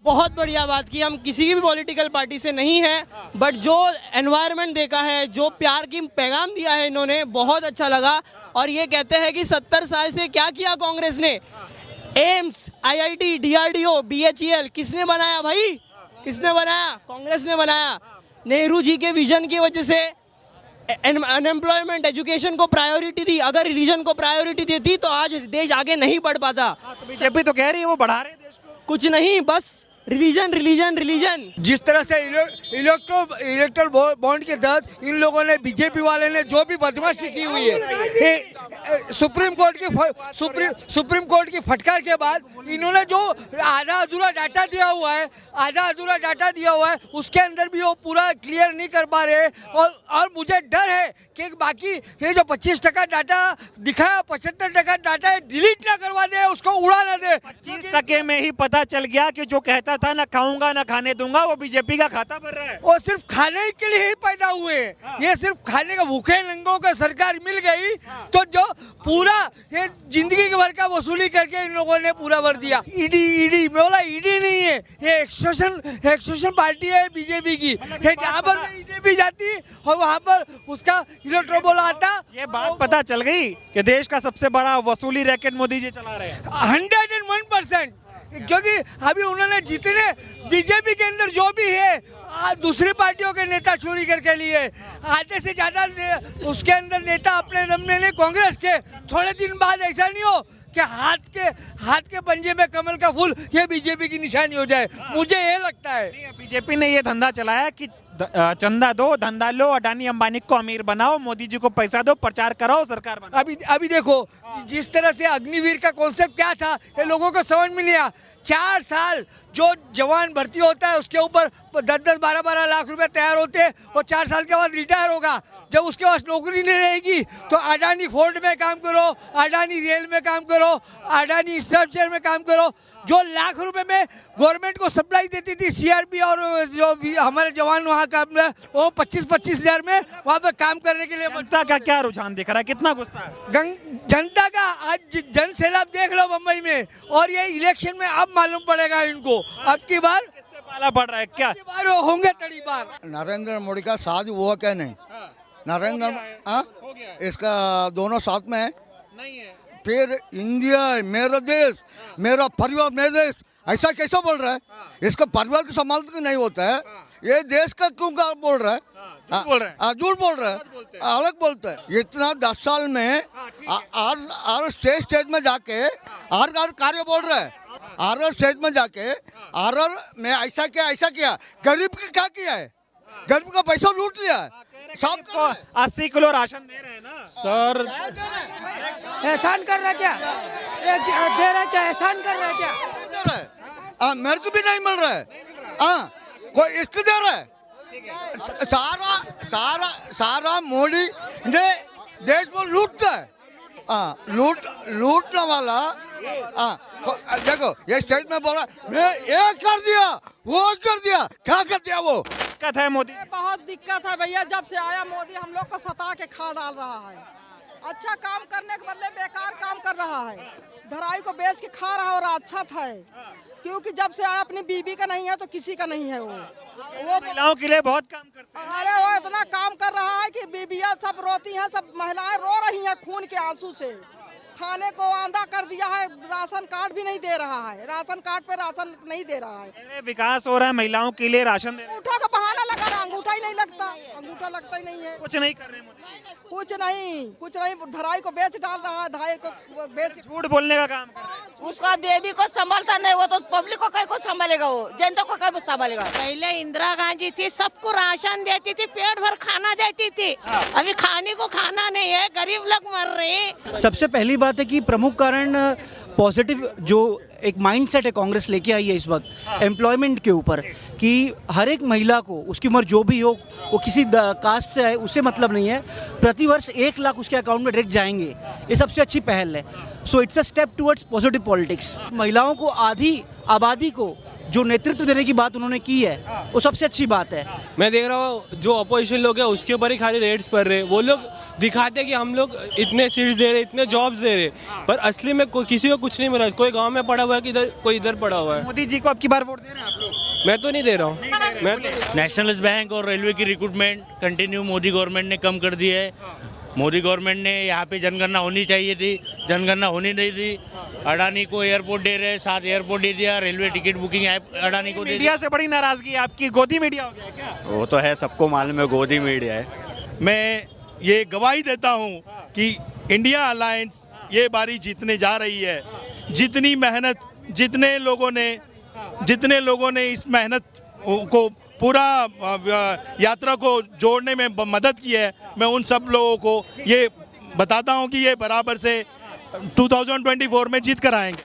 बहुत बढ़िया बात की। हम किसी की भी पॉलिटिकल पार्टी से नहीं है, बट जो एनवायरनमेंट देखा है, जो प्यार की पैगाम दिया है इन्होंने, बहुत अच्छा लगा। और ये कहते हैं कि 70 साल से क्या किया कांग्रेस ने। एम्स, आईआईटी, डीआरडीओ, बीएचईएल किसने बनाया भाई? किसने बनाया? कांग्रेस ने बनाया। नेहरू जी के विजन की वजह से अनएम्प्लॉयमेंट, एजुकेशन को प्रायोरिटी दी। अगर रिलीजन को प्रायोरिटी देती तो आज देश आगे नहीं बढ़ पाता। बीजेपी तो कह रही है वो बढ़ा रहे हैं देश को। कुछ नहीं, बस रिलीजन रिलीजन रिलीजन। जिस तरह से इलेक्ट्रल बॉन्ड के तहत इन लोगों ने, बीजेपी वाले ने जो भी बदमाशी की हुई है, सुप्रीम कोर्ट की फटकार के बाद इन्होंने जो आधा अधूरा डाटा दिया हुआ है उसके अंदर भी वो पूरा क्लियर नहीं कर पा रहे। और मुझे डर है कि बाकी ये जो 25% डाटा दिखाया, 75% डाटा डिलीट ना करवा दे, उसको उड़ा ना दे। 25% में ही पता चल गया कि जो कहता था ना खाऊंगा ना खाने दूंगा, वो बीजेपी का खाता भर रहा है। वो सिर्फ खाने के लिए ही पैदा हुए। ये सिर्फ खाने का, भूखे नंगों का सरकार मिल गई तो जो पूरा ये जिंदगी भर का वसूली करके इन लोगों ने पूरा भर दिया। ईडी बोला, ईडी नहीं है, ये एक्सटॉर्शन पार्टी है बीजेपी की। जहाँ पर बीजेपी जाती और वहाँ पर उसका इलेक्ट्रोल आता। ये बात पता चल गई कि देश का सबसे बड़ा वसूली रैकेट मोदी जी चला रहे हैं। 101%। क्योंकि अभी उन्होंने जितने बीजेपी के अंदर जो भी है दूसरी पार्टियों के नेता चोरी करके लिए, आधे से ज्यादा उसके अंदर नेता अपने दम ले कांग्रेस के। थोड़े दिन बाद ऐसा नहीं हो कि हाथ के पंजे में कमल का फूल ये बीजेपी की निशानी हो जाए। मुझे ये लगता है बीजेपी ने ये धंधा चलाया कि चंदा दो, धंधा लो, अडानी अंबानी को अमीर बनाओ, मोदी जी को पैसा दो, प्रचार कराओ, सरकार बनाओ। अभी देखो जिस तरह से अग्निवीर का कॉन्सेप्ट क्या था, ये लोगों को समझ में नहीं आया। 4 साल जो जवान भर्ती होता है उसके ऊपर 10-10, 12-12 लाख रुपए तैयार होते हैं और 4 साल के बाद रिटायर होगा। जब उसके पास नौकरी नहीं रहेगी तो अडानी फोर्ड में काम करो, अडानी रेल में काम करो, अडानी स्ट्रक्चर में काम करो। जो लाख रुपए में गवर्नमेंट को सप्लाई देती थी सीआरपी और जो हमारे जवान वहाँ काम, वो 25-25 हजार में वहाँ पर काम करने के लिए। जनता का क्या रुझान दिख रहा है, कितना गुस्सा है जनता का? आज जन सैलाब देख लो मुंबई में, और ये इलेक्शन में अब मालूम पड़ेगा इनको। अब की बार पाला पड़ रहा है क्या? अब की बार होंगे तड़ी बार। नरेंद्र मोदी का साथ हुआ क्या नहीं? नरेंद्र इसका दोनों साथ में है नहीं है। फिर इंडिया मेरा देश, मेरा परिवार, मेरा देश, ऐसा कैसा बोल रहा है? इसका परिवार को संभालते नहीं होता है, ये देश का क्यों का बोल रहा है? झूठ बोल रहा है, अलग बोलता है। इतना 10 साल में हर स्टेज में जाके हर कार्य बोल रहा है। हर स्टेज में जाके में ऐसा किया, गरीब का क्या किया है? गरीब का पैसा लूट लिया है। 80 किलो राशन दे रहे हैं ना सर। एहसान कर रहा है क्या? दे रहा है क्या? एहसान कर रहा है क्या? दे रहा है, मेरे को भी नहीं मिल रहा है। कोई इसको दे रहा है। सारा मोदी ने देश में लूटता है। लूटने वाला। देखो ये स्टेज में बोला मैं ये कर दिया, वो कर दिया, क्या कर दिया? वो दिक्कत है मोदी, बहुत दिक्कत है भैया। जब से आया मोदी हम लोग को सता के खा डाल रहा है। अच्छा काम करने के बदले बेकार काम कर रहा है। धराई को बेच के खा रहा और अच्छा था, क्योंकि जब से आया अपनी बीबी का नहीं है तो किसी का नहीं है। वो महिलाओं के लिए बहुत काम करता है। अरे वो इतना काम कर रहा है कि बीबियां सब रोती हैं, सब महिलाएं रो रही हैं खून के आंसू से। खाने को आंधा कर दिया है, राशन कार्ड भी नहीं दे रहा है, राशन कार्ड पे राशन नहीं दे रहा है। विकास हो रहा है, महिलाओं के लिए राशन दे रहे हैं। अंगूठा का बहाना लगा रहा, अंगूठा ही नहीं लगता, अंगूठा लगता ही नहीं है। कुछ नहीं कर रहे मोदी, कुछ नहीं। धराई को बेच डाल रहा है, धाई को बेच, झूठ बोलने का काम कर रहे हैं। उसका बेबी को संभालता नहीं, वो तो पब्लिक को कहीं को संभालेगा, वो जनता को कहीं संभालेगा। पहले इंदिरा गांधी थी, सबको राशन देती थी, पेट भर खाना देती थी। अभी खाने को खाना नहीं है, गरीब लोग मर रहे हैं। सबसे पहली बात है कि प्रमुख कारण पॉजिटिव जो एक माइंडसेट है कांग्रेस लेके आई है इस वक्त एम्प्लॉयमेंट के ऊपर, कि हर एक महिला को, उसकी उम्र जो भी हो, वो किसी कास्ट से है, उससे मतलब नहीं है, प्रतिवर्ष 1 लाख उसके अकाउंट में डायरेक्ट जाएंगे। ये सबसे अच्छी पहल है। So it's a step towards positive politics. महिलाओं को, आधी आबादी को जो नेतृत्व देने की बात उन्होंने की है वो सबसे अच्छी बात है। मैं देख रहा हूँ जो अपोजिशन लोग हैं उसके ऊपर ही खाली रेट्स पड़ रहे हैं। वो लोग दिखाते हैं कि हम लोग इतने सीट्स दे रहे, इतने जॉब्स दे रहे, पर असली में किसी को कुछ नहीं मिल रहा। कोई गांव में पड़ा हुआ है कि कोई इधर पड़ा हुआ है। मोदी जी को अब की बार वोट दे रहे हैं आप लोग? मैं तो नहीं दे रहा हूँ। मैं तो नेशनलिस्ट बैंक और रेलवे की रिक्रूटमेंट कंटिन्यू मोदी गवर्नमेंट ने कम कर दी है। मोदी गवर्नमेंट ने यहाँ पे जनगणना होनी चाहिए थी, जनगणना होनी नहीं थी। अडानी को एयरपोर्ट दे रहे, 7 एयरपोर्ट दे दिया। Railway ticket booking app Adani को दे दिया। मीडिया से बड़ी नाराजगी है आपकी, गोदी मीडिया हो गया है क्या? वो तो है, सबको मालूम है गोदी मीडिया है। मैं ये गवाही देता हूँ कि इंडिया अलायंस ये बारी जीतने जा रही है। जितनी मेहनत जितने लोगों ने इस मेहनत को पूरा यात्रा को जोड़ने में मदद की है, मैं उन सब लोगों को ये बताता हूँ कि ये बराबर से 2024 में जीत कर आएंगे।